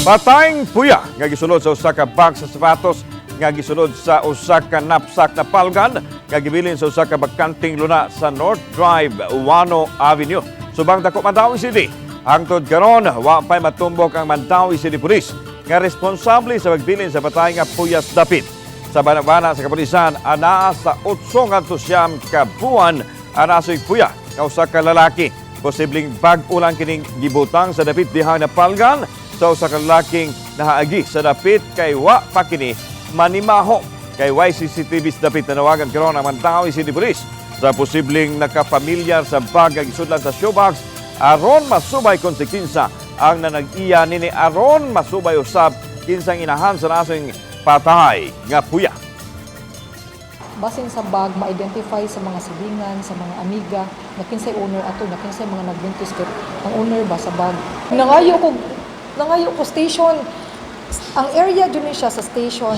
Patayng puya nga gisulod sa usa ka bag sa sapatos nga gisulod sa usa ka knapsack napalgan nga gibilin sa usa ka bakanteng luna sa Northdrive Ouano Avenue Subangdako, Mandaue City. Hangtod karon wa pay matumbok ang Mandaue City Police nga responsable sa pagbilin sa patay nga puyas dapit. Sa banabana sa kapulisan, anaa sa 8 ngadto siyam ka buwan anasoy puya nga usa ka lalaki. Posibleng bag-ulang kining gibutang sa dapit diha napalgan sa usa ka lalaking nahaagi sa dapit kay wa pa kini manimaho. Kay CCTV sa dapit nanawagan karon ang Mandaue City Police sa posibleng nakapamilyar sa bag nga gisudlan sa shoebox aron masubay konsekwensya ang nanag-iya nini aron masubay usab kinsang inahan sa nasong patay nga puya. Basin sa bag, ma-identify sa mga silingan, sa mga amiga, na kinsay owner ato, na kinsay mga nagbuntis kay ang owner ba sa bag. Nangayo ko station. Ang area dun siya sa station.